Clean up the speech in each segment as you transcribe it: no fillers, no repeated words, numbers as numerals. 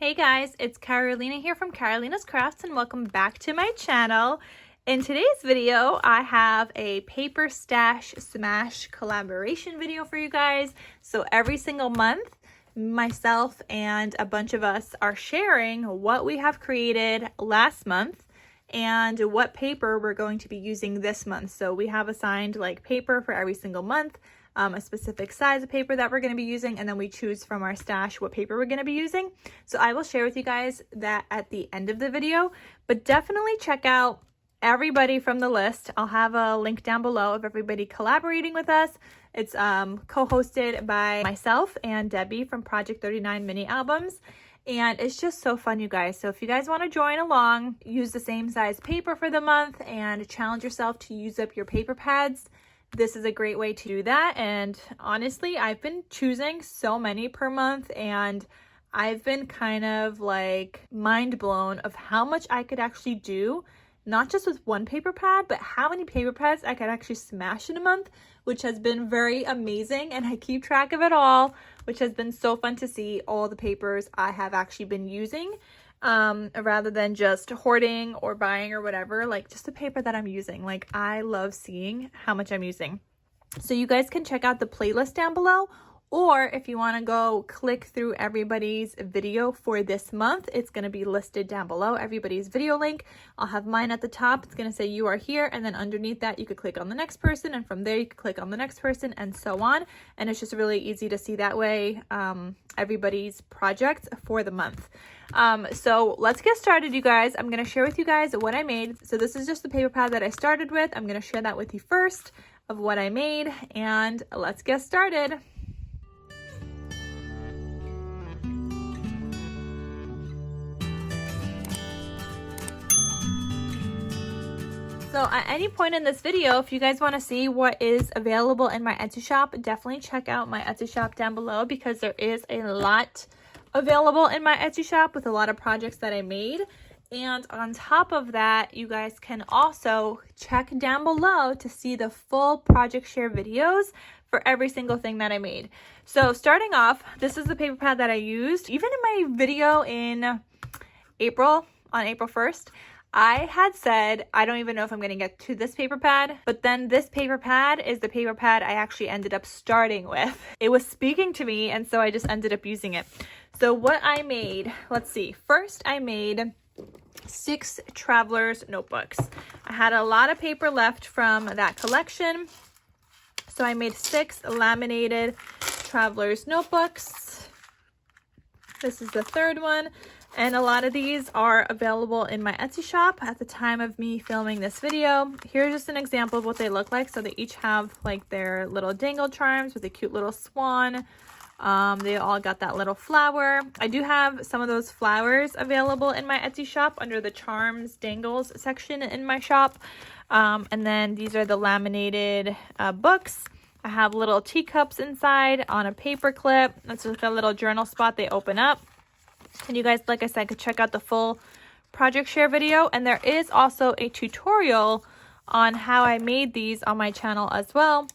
Hey guys, it's Carolina here from KarolinasKrafts and welcome back to my channel. In today's video, I have a paper stash smash collaboration video for you guys. So every single month, myself and a bunch of us are sharing what we have created last month and what paper we're going to be using this month. So we have assigned like paper for every single month. A specific size of paper that we're going to be using, and then we choose from our stash what paper we're going to be using. So I will share with you guys that at the end of the video, but definitely check out everybody from the list. I'll have a link down below of everybody collaborating with us. It's co-hosted by myself and Debbie from Project 39 Mini Albums. And it's just so fun, you guys. So if you guys want to join along, use the same size paper for the month and challenge yourself to use up your paper pads, this is a great way to do that. And honestly, I've been choosing so many per month and I've been kind of like mind blown of how much I could actually do, not just with one paper pad, but how many paper pads I could actually smash in a month, which has been very amazing. And I keep track of it all, which has been so fun to see all the papers I have actually been using. Rather than just hoarding or buying or whatever, like just the paper that I'm using. Like I love seeing how much I'm using. So you guys can check out the playlist down below, or if you want to go click through everybody's video for this month, it's going to be listed down below, everybody's video link. I'll have mine at the top. It's going to say you are here, and then underneath that you could click on the next person, and from there you could click on the next person, and so on. And it's just really easy to see that way everybody's projects for the month. So let's get started, you guys. I'm going to share with you guys what I made. So this is just the paper pad that I started with. I'm going to share that with you first of what I made, and let's get started. So at any point in this video, if you guys want to see what is available in my Etsy shop, definitely check out my Etsy shop down below because there is a lot available in my Etsy shop with a lot of projects that I made. And on top of that, you guys can also check down below to see the full project share videos for every single thing that I made. So starting off, this is the paper pad that I used. Even in my video in April, on April 1st, I had said, I don't even know if I'm going to get to this paper pad, but then this paper pad is the paper pad I actually ended up starting with. It was speaking to me, and so I just ended up using it. So what I made, let's see. First, I made 6 traveler's notebooks. I had a lot of paper left from that collection, so I made 6 laminated traveler's notebooks. This is the third one. And a lot of these are available in my Etsy shop at the time of me filming this video. Here's just an example of what they look like. So they each have like their little dangle charms with a cute little swan. They all got that little flower. I do have some of those flowers available in my Etsy shop under the charms dangles section in my shop. And then these are the laminated books. I have little teacups inside on a paper clip. That's like a little journal spot. They open up. And you guys, like I said, could check out the full project share video. And there is also a tutorial on how I made these on my channel as well.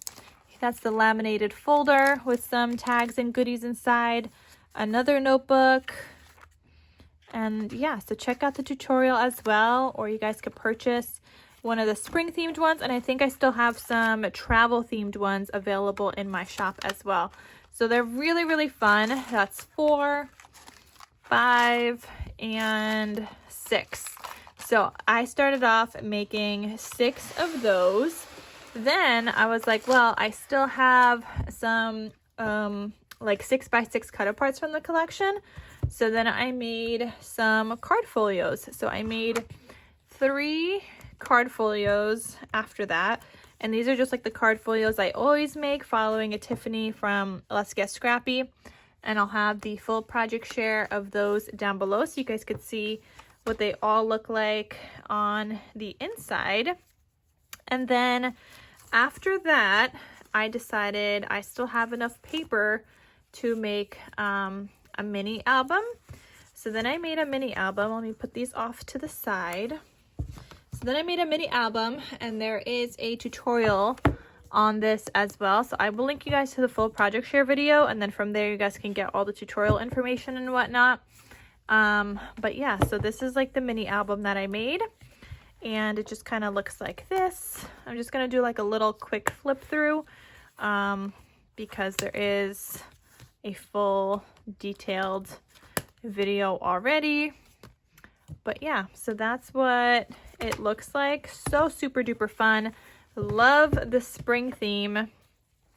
That's the laminated folder with some tags and goodies inside. Another notebook. And yeah, so check out the tutorial as well. Or you guys could purchase one of the spring themed ones. And I think I still have some travel themed ones available in my shop as well. So they're really, really fun. That's 4, 5, and 6. So I started off making 6 of those. Then I was like, well, I still have some like 6x6 cut aparts from the collection. So then I made some card folios. So I made 3 card folios after that. And these are just like the card folios I always make, following a Tiffany from Let's Get Scrappy. And I'll have the full project share of those down below so you guys could see what they all look like on the inside. And then after that, I decided I still have enough paper to make a mini album. So then I made a mini album. Let me put these off to the side. So then I made a mini album, and there is a tutorial on this as well. So I will link you guys to the full project share video, and then from there you guys can get all the tutorial information and whatnot. But yeah, so this is like the mini album that I made, and it just kind of looks like this. I'm just gonna do like a little quick flip through because there is a full detailed video already. But yeah, so that's what it looks like. So super duper fun. Love the spring theme,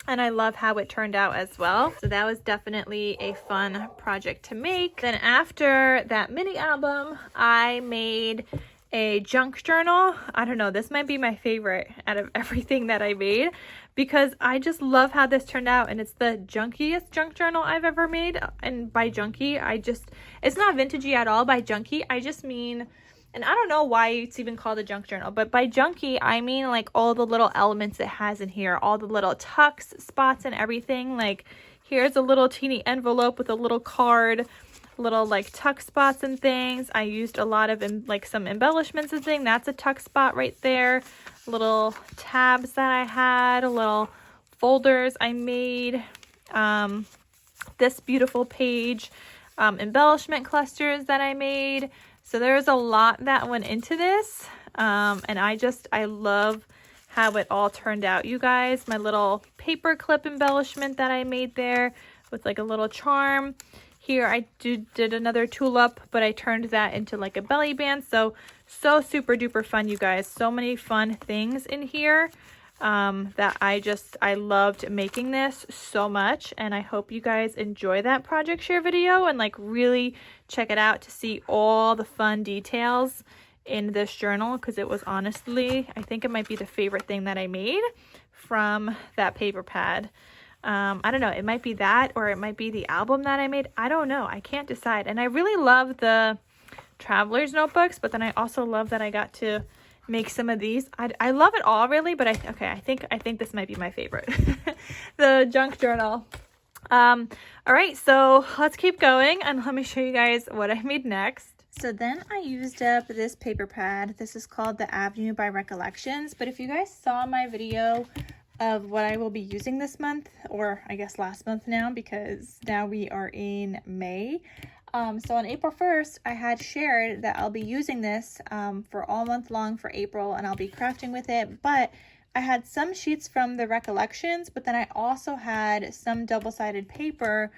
and I love how it turned out as well. So that was definitely a fun project to make. Then after that mini album, I made a junk journal. I don't know, this might be my favorite out of everything that I made because I just love how this turned out, and it's the junkiest junk journal I've ever made. And by junky, it's not vintagey at all. By junky, I just mean, and I don't know why it's even called a junk journal, but by junky, I mean like all the little elements it has in here, all the little tucks, spots, and everything. Like here's a little teeny envelope with a little card, little like tuck spots and things. I used a lot of like some embellishments and things. That's a tuck spot right there. Little tabs that I had, little folders I made. This beautiful page, embellishment clusters that I made. So there's a lot that went into this, and I love how it all turned out, you guys. My little paper clip embellishment that I made there with like a little charm. Here I did another tulip, but I turned that into like a belly band. So super duper fun, you guys. So many fun things in here that I loved making this so much, and I hope you guys enjoy that project share video and like really check it out to see all the fun details in this journal, because it was honestly, I think it might be the favorite thing that I made from that paper pad. I don't know, it might be that, or it might be the album that I made. I don't know, I can't decide. And I really love the traveler's notebooks, but then I also love that I got to make some of these. I love it all really, but I think this might be my favorite. The junk journal. All right, so let's keep going and let me show you guys what I made next. So then I used up this paper pad. This is called the Avenue by Recollections, but if you guys saw my video of what I will be using this month, or I guess last month now, because now we are in May. So on April 1st, I had shared that I'll be using this for all month long for April, and I'll be crafting with it. But I had some sheets from the Recollections, but then I also had some double-sided paper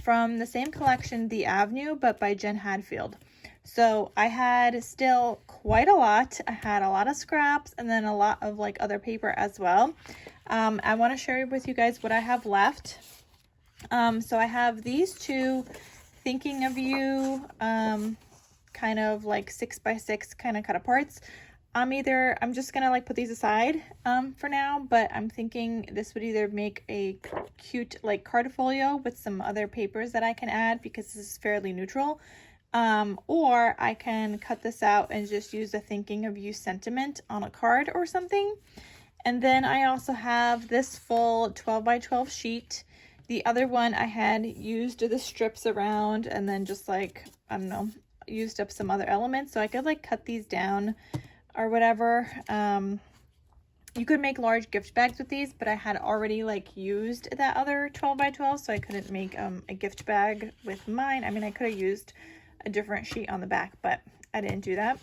from the same collection, The Avenue, but by Jen Hadfield. So I had still quite a lot. I had a lot of scraps and then a lot of like other paper as well. I want to share with you guys what I have left. So I have these two Thinking of You kind of like 6x6 kind of cut aparts. I'm just gonna like put these aside for now, but I'm thinking this would either make a cute like card folio with some other papers that I can add, because this is fairly neutral, or I can cut this out and just use a Thinking of You sentiment on a card or something. And then I also have this full 12x12 sheet. The other one I had used the strips around and then just like, I don't know, used up some other elements, so I could like cut these down or whatever. You could make large gift bags with these, but I had already like used that other 12x12, so I couldn't make a gift bag with mine. I mean, I could have used a different sheet on the back, but I didn't do that.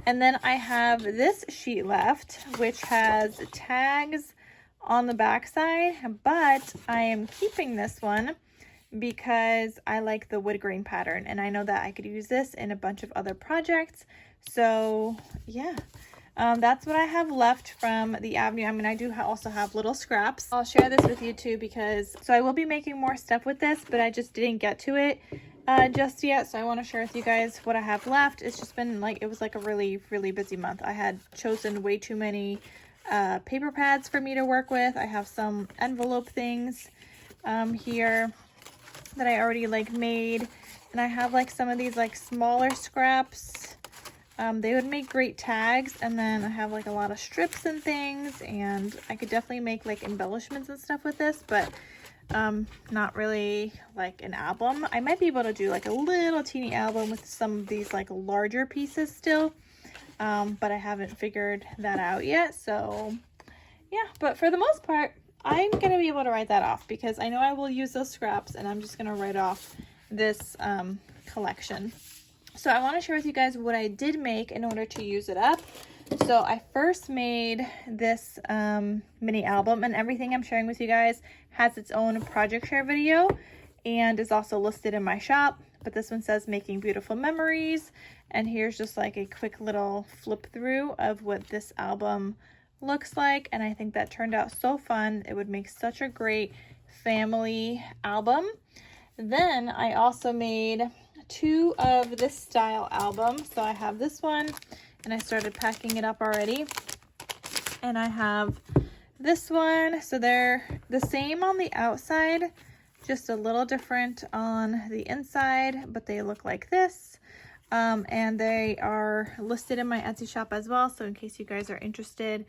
And then I have this sheet left, which has tags on the back side, but I am keeping this one because I like the wood grain pattern, and I know that I could use this in a bunch of other projects. So yeah, that's what I have left from the Avenue. I mean, I do also have little scraps. I'll share this with you too, because so I will be making more stuff with this, but I just didn't get to it just yet. So I want to share with you guys what I have left. It's just been like, it was like a really busy month. I had chosen way too many paper pads for me to work with. I have some envelope things here that I already like made, and I have like some of these like smaller scraps. They would make great tags, and then I have like a lot of strips and things, and I could definitely make like embellishments and stuff with this, but not really like an album. I might be able to do like a little teeny album with some of these like larger pieces still, but I haven't figured that out yet. So yeah, but for the most part, I'm gonna be able to write that off, because I know I will use those scraps, and I'm just gonna write off this collection. So I want to share with you guys what I did make in order to use it up. So I first made this mini album, and everything I'm sharing with you guys has its own project share video and is also listed in my shop. But this one says making beautiful memories, and here's just like a quick little flip through of what this album looks like. And I think that turned out so fun. It would make such a great family album. Then I also made 2 of this style albums. So I have this one, and I started packing it up already, and I have this one. So they're the same on the outside, just a little different on the inside, but they look like this. And they are listed in my Etsy shop as well, so in case you guys are interested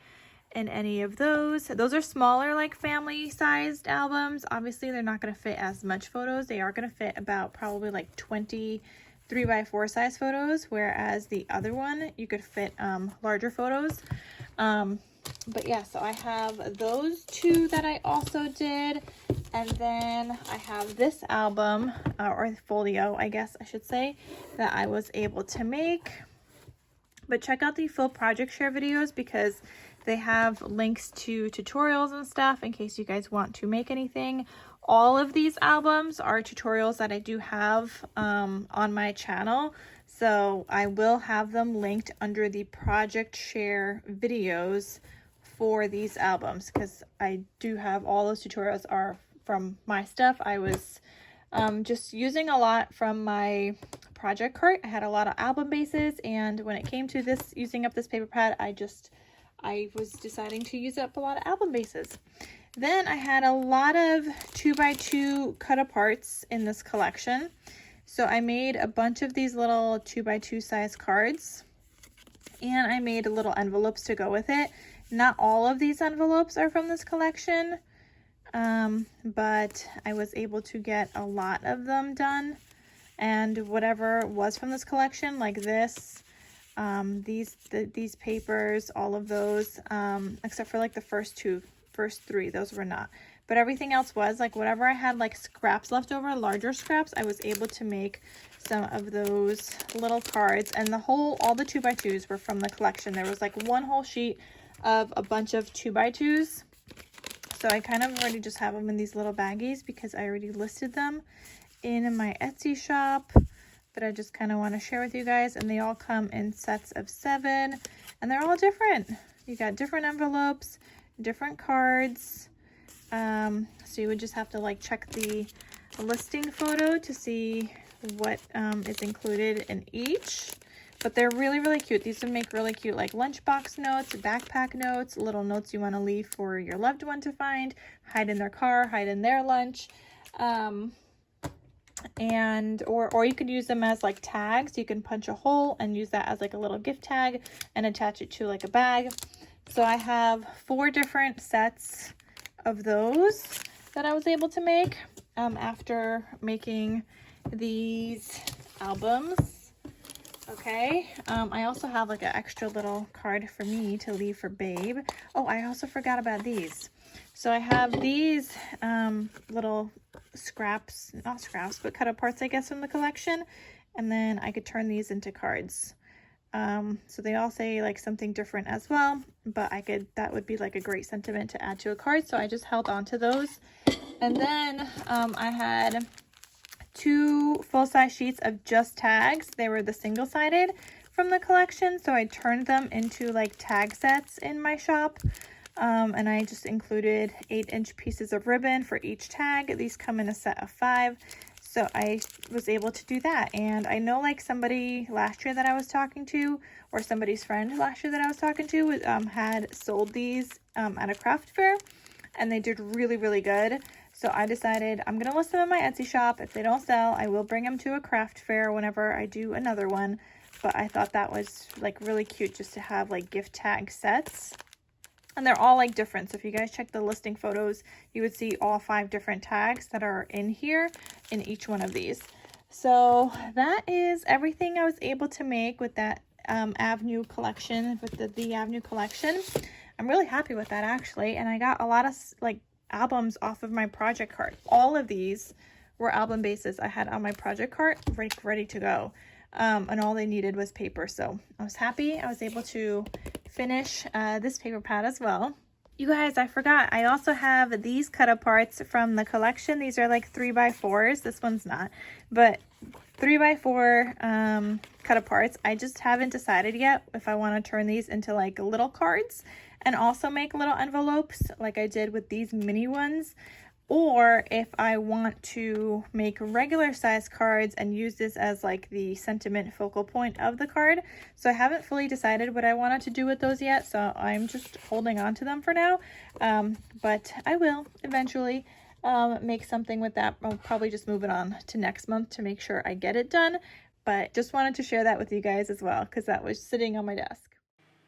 in any of those. Those are smaller, like family sized albums. Obviously they're not going to fit as much photos. They are going to fit about probably like 20 3x4 size photos, whereas the other one you could fit larger photos. But yeah, so I have those 2 that I also did, and then I have this album or folio, I guess I should say, that I was able to make. But check out the full project share videos because they have links to tutorials and stuff in case you guys want to make anything. All of these albums are tutorials that I do have on my channel, so I will have them linked under the project share videos for these albums, because I do have all those tutorials are from my stuff. I was just using a lot from my project cart. I had a lot of album bases, and when it came to this, using up this paper pad, I was deciding to use up a lot of album bases. Then I had a lot of 2x2 cut aparts in this collection. So I made a bunch of these little 2x2 size cards, and I made little envelopes to go with it. Not all of these envelopes are from this collection, but I was able to get a lot of them done. And whatever was from this collection, like this, these papers, all of those, except for like the first 3, those were not. But everything else was, like whatever I had like scraps left over, larger scraps, I was able to make some of those little cards. And all the 2x2s were from the collection. There was like one whole sheet of a bunch of 2x2s. So I kind of already just have them in these little baggies because I already listed them in my Etsy shop. But I just kind of want to share with you guys, and they all come in sets of 7, and they're all different. You got different envelopes, different cards. So you would just have to like check the listing photo to see what is included in each. But they're really, really cute. These would make really cute like lunchbox notes, backpack notes, little notes you want to leave for your loved one to find, hide in their car, hide in their lunch. Or you could use them as like tags. You can punch a hole and use that as like a little gift tag and attach it to like a bag. So I have 4 different sets of those that I was able to make after making these albums. Okay, I also have like an extra little card for me to leave for Babe. Oh, I also forgot about these. So I have these little scraps, not scraps, but cut aparts, I guess, from the collection. And then I could turn these into cards. So they all say like something different as well, but that would be like a great sentiment to add to a card. So I just held on to those. And then I had 2 full-size sheets of just tags. They were the single-sided from the collection, so I turned them into like tag sets in my shop. And I just included 8-inch pieces of ribbon for each tag. These come in a set of 5. So I was able to do that. And I know like somebody last year that I was talking to, or somebody's friend last year that I was talking to, had sold these at a craft fair, and they did really, really good. So I decided I'm going to list them in my Etsy shop. If they don't sell, I will bring them to a craft fair whenever I do another one. But I thought that was like really cute just to have like gift tag sets. And they're all like different. So if you guys check the listing photos, you would see all 5 different tags that are in here in each one of these. So that is everything I was able to make with that Avenue collection, with the Avenue collection. I'm really happy with that actually. And I got a lot of like albums off of my project cart. All of these were album bases I had on my project cart ready to go. and all they needed was paper. So I was happy I was able to finish this paper pad as well. You guys, I forgot, I also have these cut aparts from the collection. These are like 3x4s. This one's not, but 3x4 cut aparts. I just haven't decided yet if I want to turn these into like little cards and also make little envelopes like I did with these mini ones, or if I want to make regular size cards and use this as like the sentiment focal point of the card. So I haven't fully decided what I wanted to do with those yet, so I'm just holding on to them for now. But I will eventually make something with that. I'll probably just move it on to next month to make sure I get it done. But just wanted to share that with you guys as well, because that was sitting on my desk.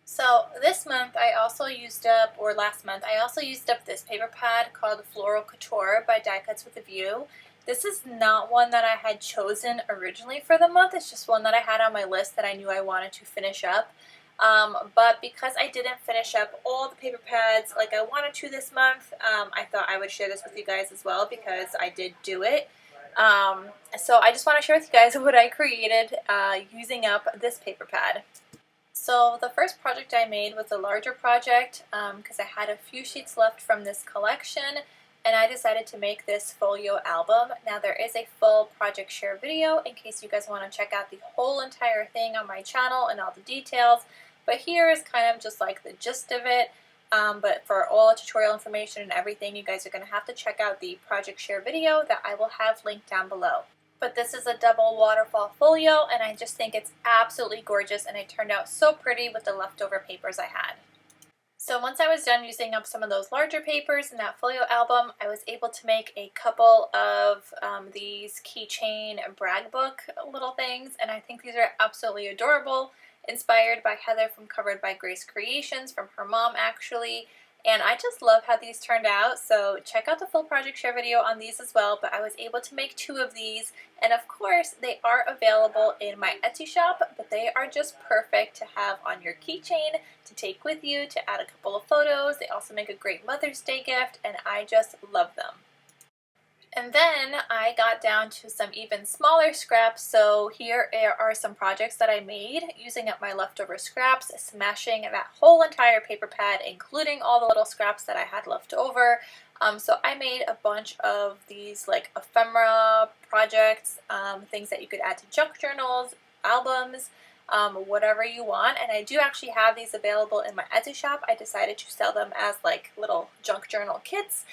So this month I also used up, or last month, I also used up this paper pad called Floral Couture by Die Cuts with a View. This is not one that I had chosen originally for the month. It's just one that I had on my list that I knew I wanted to finish up. But because I didn't finish up all the paper pads like I wanted to this month, I thought I would share this with you guys as well because I did do it. So I just want to share with you guys what I created using up this paper pad. So the first project I made was a larger project because I had a few sheets left from this collection, and I decided to make this folio album. Now there is a full project share video in case you guys want to check out the whole entire thing on my channel and all the details, but here is kind of just like the gist of it. But for all tutorial information and everything, you guys are going to have to check out the project share video that I will have linked down below. But this is a double waterfall folio, and I just think it's absolutely gorgeous, and it turned out so pretty with the leftover papers I had. So once I was done using up some of those larger papers in that folio album, I was able to make a couple of these keychain brag book little things, and I think these are absolutely adorable, inspired by Heather from Covered by Grace Creations, from her mom actually. And I just love how these turned out, so check out the full project share video on these as well. But I was able to make 2 of these, and of course they are available in my Etsy shop, but they are just perfect to have on your keychain, to take with you, to add a couple of photos. They also make a great Mother's Day gift, and I just love them. And then I got down to some even smaller scraps, so here are some projects that I made using up my leftover scraps, smashing that whole entire paper pad, including all the little scraps that I had left over. So I made a bunch of these like ephemera projects, things that you could add to junk journals, albums, whatever you want. And I do actually have these available in my Etsy shop. I decided to sell them as like little junk journal kits.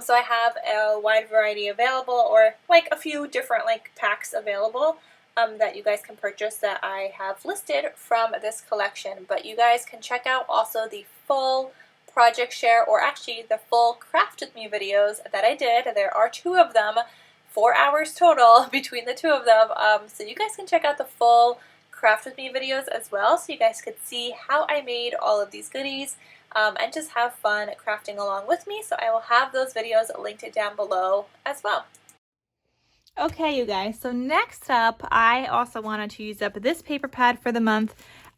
So I have a wide variety available, or like a few different like packs available that you guys can purchase that I have listed from this collection. But you guys can check out also the full project share, or actually the full craft with me videos that I did. There are 2 of them, 4 hours total between the 2 of them. So you guys can check out the full craft with me videos as well, so you guys could see how I made all of these goodies and just have fun crafting along with me. So I will have those videos linked down below as well. Okay, you guys, so next up, I also wanted to use up this paper pad for the month.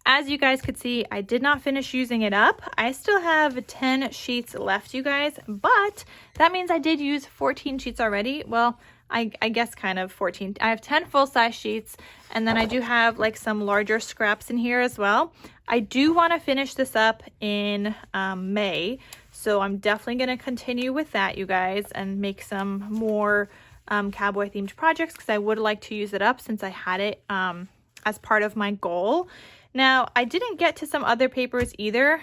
As you guys could see, I did not finish using it up. I still have 10 sheets left, you guys, but that means I did use 14 sheets already. Well, I guess kind of 14. I have 10 full-size sheets, and then I do have like some larger scraps in here as well. I do want to finish this up in May, so I'm definitely going to continue with that, you guys, and make some more cowboy themed projects, because I would like to use it up since I had it as part of my goal. Now, I didn't get to some other papers either,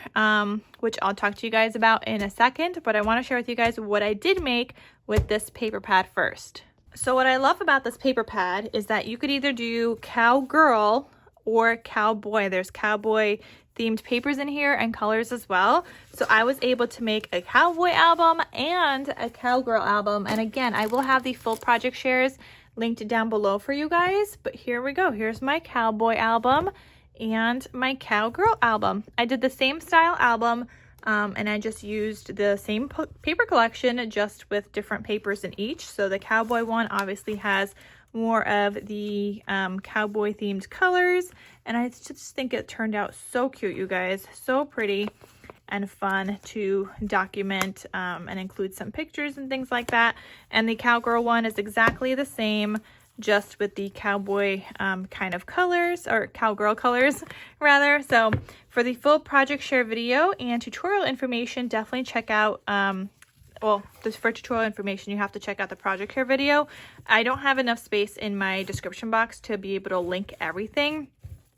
which I'll talk to you guys about in a second, but I want to share with you guys what I did make with this paper pad first. So what I love about this paper pad is that you could either do cowgirl or cowboy. There's cowboy themed papers in here and colors as well. So I was able to make a cowboy album and a cowgirl album. And again, I will have the full project shares linked down below for you guys. But here we go. Here's my cowboy album and my cowgirl album. I did the same style album, and I just used the same paper collection, just with different papers in each. So the cowboy one obviously has more of the cowboy themed colors, and I just think it turned out so cute, you guys. So pretty and fun to document and include some pictures and things like that. And the cowgirl one is exactly the same. just with the cowboy kind of colors, or cowgirl colors rather. So for the full project share video and tutorial information, definitely check out, well, for tutorial information, you have to check out the project share video. I don't have enough space in my description box to be able to link everything.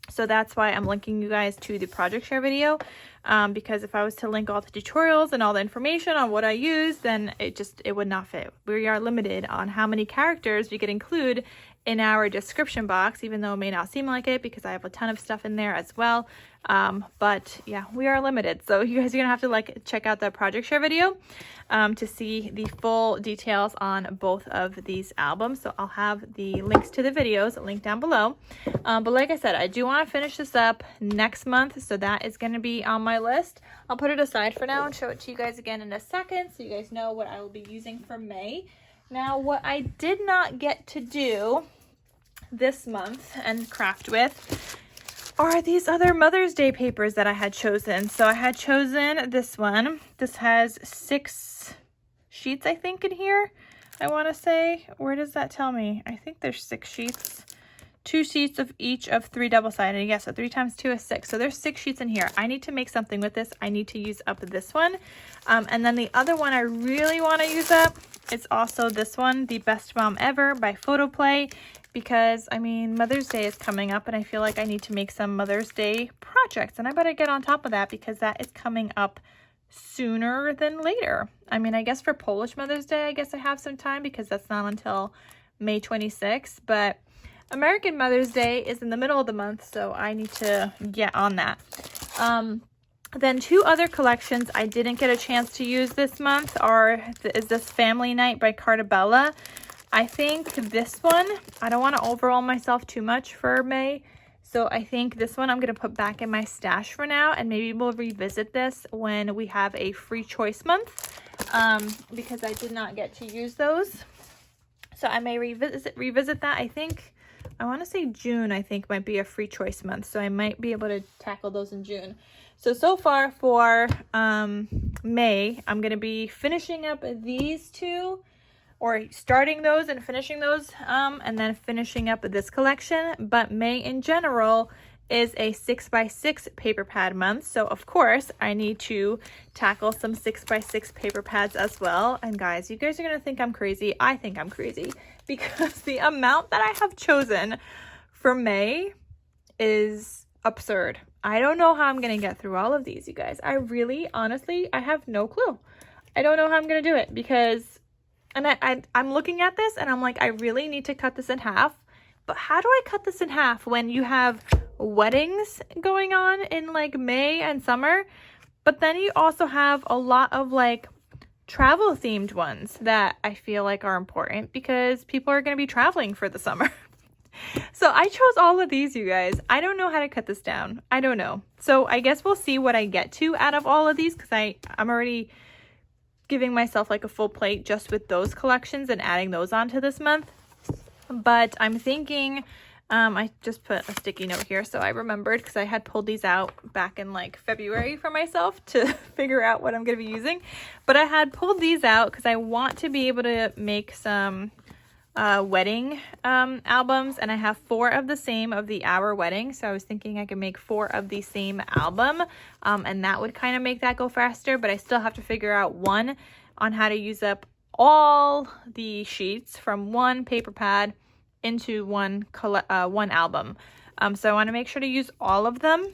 So that's why I'm linking you guys to the project share video, because if I was to link all the tutorials and all the information on what I use, then it would not fit. We are limited on how many characters we could include in our description box, even though it may not seem like it because I have a ton of stuff in there as well. But yeah, we are limited. So you guys are gonna have to like check out the project share video to see the full details on both of these albums. So I'll have the links to the videos linked down below. But like I said, I do want to finish this up next month, so that is going to be on my list. I'll put it aside for now and show it to you guys again in a second so you guys know what I will be using for May. Now, what I did not get to do this month and craft with are these other Mother's Day papers that I had chosen. So I had chosen this one. This has 6 sheets, I think, in here. I want to say, where does that tell me? I think there's 6 sheets. 2 sheets of each of 3 double-sided. Yeah, so 3 times 2 is 6. So there's 6 sheets in here. I need to make something with this. I need to use up this one. And then the other one I really want to use up, it's also this one, The Best Mom Ever by Photoplay. Because, I mean, Mother's Day is coming up and I feel like I need to make some Mother's Day projects. And I better get on top of that because that is coming up sooner than later. I mean, I guess for Polish Mother's Day, I guess I have some time because that's not until May 26th. But American Mother's Day is in the middle of the month, so I need to get on that. Then 2 other collections I didn't get a chance to use this month is this Family Night by Cartabella. I think this one, I don't want to overwhelm myself too much for May. So I think this one I'm going to put back in my stash for now. And maybe we'll revisit this when we have a free choice month. Because I did not get to use those. So I may revisit that. I think, I want to say June, I think might be a free choice month. So I might be able to tackle those in June. So far for May, I'm going to be finishing up these 2. Or starting those and finishing those, and then finishing up this collection. But May in general is a 6x6 paper pad month. So of course I need to tackle some 6x6 paper pads as well. And guys, you guys are gonna think I'm crazy. I think I'm crazy because the amount that I have chosen for May is absurd. I don't know how I'm gonna get through all of these, you guys. I really, honestly, I have no clue. I don't know how I'm gonna do it because I'm looking at this and I'm like, I really need to cut this in half. But how do I cut this in half when you have weddings going on in like May and summer? But then you also have a lot of like travel themed ones that I feel like are important because people are going to be traveling for the summer. So I chose all of these, you guys. I don't know how to cut this down. I don't know. So I guess we'll see what I get to out of all of these because I'm already giving myself like a full plate just with those collections and adding those onto this month. But I'm thinking, I just put a sticky note here so I remembered because I had pulled these out back in like February for myself to figure out what I'm going to be using. But I had pulled these out because I want to be able to make some wedding albums, and I have 4 of the same of the Our Wedding. So I was thinking I could make 4 of the same album, and that would kind of make that go faster. But I still have to figure out one on how to use up all the sheets from one paper pad into one album. So I want to make sure to use all of them.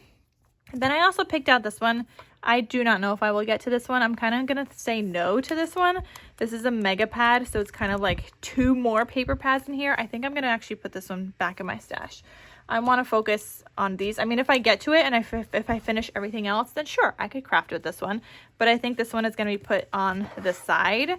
And then I also picked out this one. I do not know if I will get to this one. I'm kind of going to say no to this one. This is a mega pad, so it's kind of like 2 more paper pads in here. I think I'm going to actually put this one back in my stash. I want to focus on these. I mean, if I get to it and if I finish everything else, then sure, I could craft with this one. But I think this one is going to be put on the side.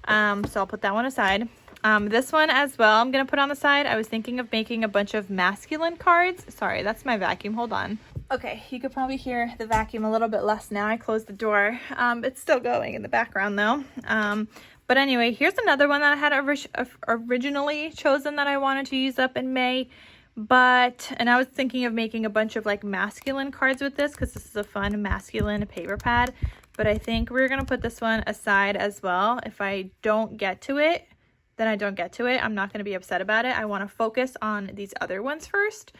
So I'll put that one aside. This one as well, I'm going to put on the side. I was thinking of making a bunch of masculine cards. Sorry, that's my vacuum. Hold on. Okay, you could probably hear the vacuum a little bit less now. I closed the door. It's still going in the background though. But anyway, here's another one that I had originally chosen that I wanted to use up in May. And I was thinking of making a bunch of like masculine cards with this because this is a fun masculine paper pad. But I think we're going to put this one aside as well. If I don't get to it, then I don't get to it, I'm not going to be upset about it. I want to focus on these other ones first.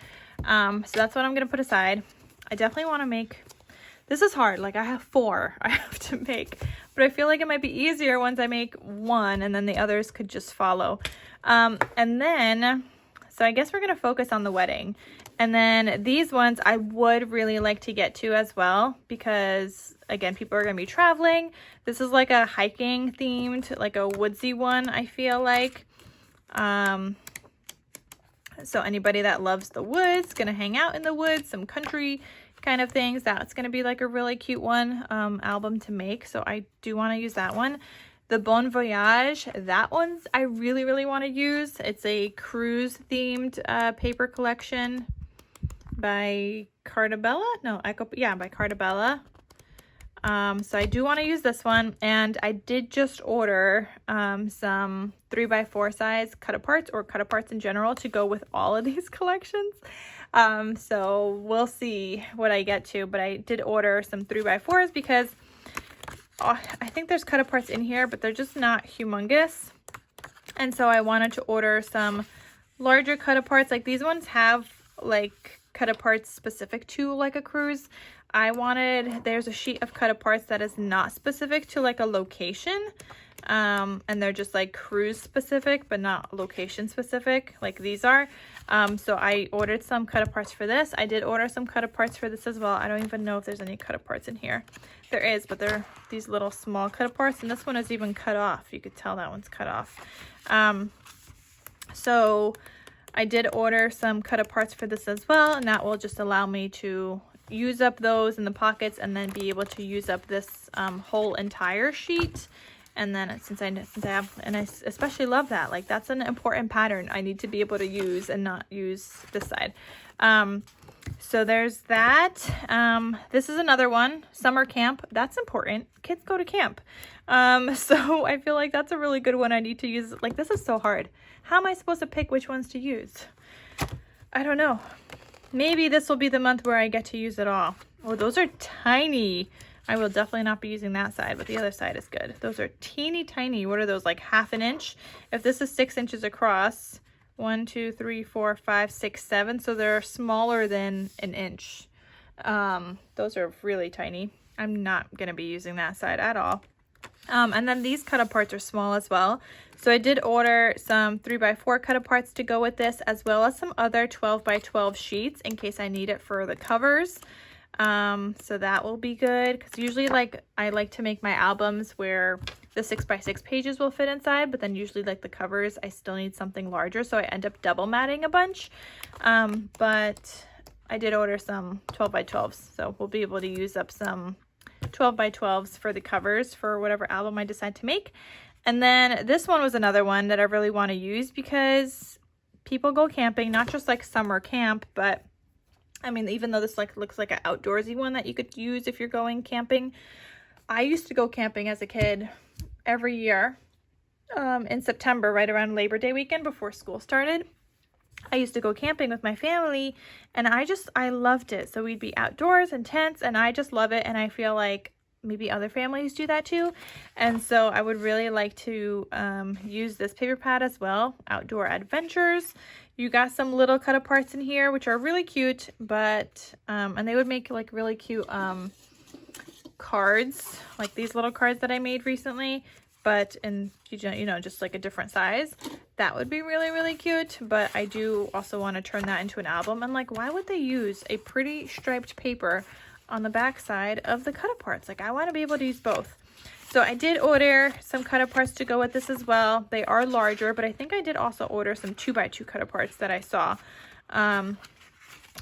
So that's what I'm going to put aside. I definitely want to make, this is hard. Like I have 4 I have to make, but I feel like it might be easier once I make 1 and then the others could just follow. And then, so I guess we're going to focus on the wedding. And then these ones I would really like to get to as well, because again, people are going to be traveling. This is like a hiking themed, like a woodsy one, I feel like. So anybody that loves the woods, going to hang out in the woods, some country kind of things, that's going to be like a really cute one, album to make. So I do want to use that one. The Bon Voyage, that one's I really, really want to use. It's a cruise themed paper collection by Cartabella. No, by Cartabella. So I do want to use this one, and I did just order some 3x4 size cut aparts, or cut aparts in general, to go with all of these collections. So we'll see what I get to, but I did order some 3x4s because I think there's cut aparts in here, but they're just not humongous. And so I wanted to order some larger cut aparts. Like these ones have like cut aparts specific to like a cruise. There's a sheet of cut aparts that is not specific to like a location. And they're just like cruise specific, but not location specific like these are. So I ordered some cut aparts for this. I did order some cut aparts for this as well. I don't even know if there's any cut aparts in here. There is, but they're these little small cut aparts, and this one is even cut off. You could tell that one's cut off. So I did order some cut aparts for this as well, and that will just allow me to use up those in the pockets and then be able to use up this whole entire sheet. And then since I have, and I especially love that, like that's an important pattern I need to be able to use and not use this side. So there's that. This is another one, summer camp. That's important. Kids go to camp. So I feel like that's a really good one I need to use. Like this is so hard. How am I supposed to pick which ones to use? I don't know. Maybe this will be the month where I get to use it all. Oh, those are tiny. I will definitely not be using that side, but the other side is good. Those are teeny tiny. What are those, like ½ an inch? If this is 6 inches across, 1, 2, 3, 4, 5, 6, 7. So they're smaller than an inch. Those are really tiny. I'm not going to be using that side at all. And then these cut aparts are small as well. So I did order some 3x4 cut aparts to go with this, as well as some other 12x12 sheets in case I need it for the covers. So that will be good, because usually like I like to make my albums where the 6x6 pages will fit inside, but then usually like the covers I still need something larger, so I end up double matting a bunch. But I did order some 12x12s, so we'll be able to use up some 12x12s for the covers for whatever album I decide to make. And then this one was another one that I really want to use because people go camping, not just like summer camp, but I mean, even though this like looks like an outdoorsy one that you could use if you're going camping. I used to go camping as a kid every year in September, right around Labor Day weekend before school started. I used to go camping with my family, and I loved it. So we'd be outdoors in tents, and I just love it. And I feel like maybe other families do that too. And so I would really like to use this paper pad as well. Outdoor Adventures. You got some little cut aparts in here, which are really cute, but, and they would make like really cute cards, like these little cards that I made recently, but in, you know, just like a different size. That would be really, really cute, but I do also want to turn that into an album. And like, why would they use a pretty striped paper on the back side of the cut aparts? Like, I want to be able to use both. So I did order some cut aparts to go with this as well. They are larger, but I think I did also order some 2x2 cut aparts that I saw.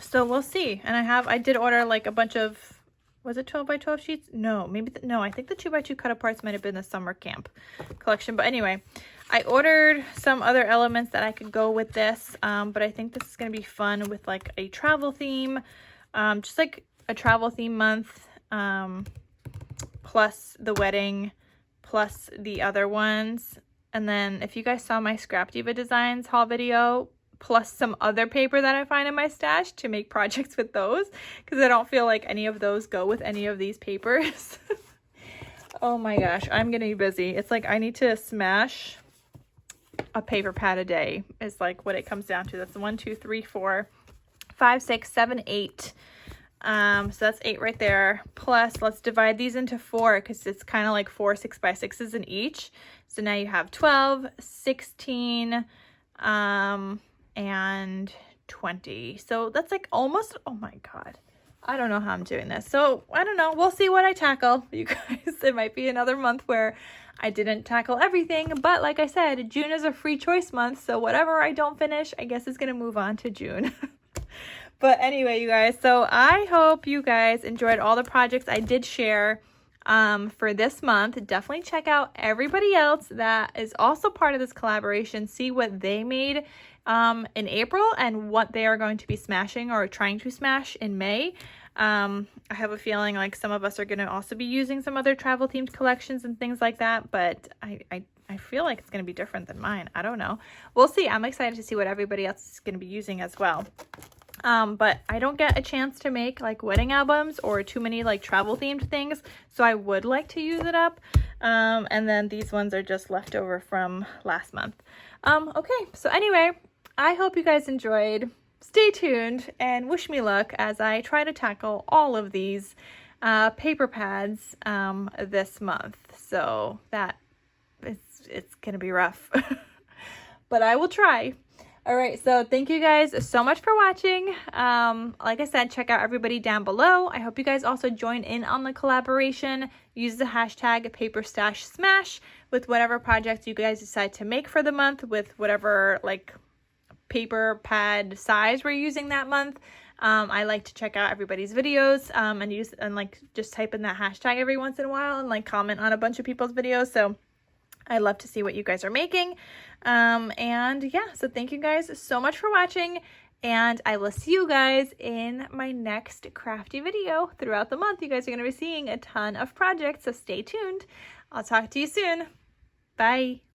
So we'll see. And I did order like a bunch of, was it 12x12 sheets? No, no, I think the 2x2 cut aparts might have been the summer camp collection. But anyway, I ordered some other elements that I could go with this. But I think this is going to be fun with like a travel theme, just like a travel theme month. Plus the wedding, plus the other ones. And then if you guys saw my Scrap Diva Designs haul video, plus some other paper that I find in my stash to make projects with those, because I don't feel like any of those go with any of these papers. Oh my gosh, I'm gonna be busy. It's like I need to smash a paper pad a day is like what it comes down to. That's 1, 2, 3, 4, 5, 6, 7, 8. So that's 8 right there. Plus, let's divide these into 4 because it's kind of like 4 6x6s in each. So now you have 12, 16, and 20. So that's like almost, oh my God. I don't know how I'm doing this. So I don't know. We'll see what I tackle, you guys. It might be another month where I didn't tackle everything. But like I said, June is a free choice month. So whatever I don't finish, I guess is going to move on to June. But anyway, you guys, so I hope you guys enjoyed all the projects I did share for this month. Definitely check out everybody else that is also part of this collaboration. See what they made in April and what they are going to be smashing or trying to smash in May. I have a feeling like some of us are going to also be using some other travel themed collections and things like that, but I feel like it's going to be different than mine. I don't know. We'll see. I'm excited to see what everybody else is going to be using as well. But I don't get a chance to make like wedding albums or too many like travel themed things, so I would like to use it up. And then these ones are just left over from last month. Okay, so anyway, I hope you guys enjoyed. Stay tuned and wish me luck as I try to tackle all of these paper pads this month. So that it's gonna be rough, but I will try. All right, so thank you guys so much for watching. Like I said, check out everybody down below. I hope you guys also join in on the collaboration. Use the hashtag #PaperStashSmash with whatever projects you guys decide to make for the month with whatever like paper pad size we're using that month. I like to check out everybody's videos and like just type in that hashtag every once in a while and like comment on a bunch of people's videos. So I love to see what you guys are making. And yeah, so thank you guys so much for watching, and I will see you guys in my next crafty video throughout the month. You guys are going to be seeing a ton of projects, so stay tuned. I'll talk to you soon. Bye.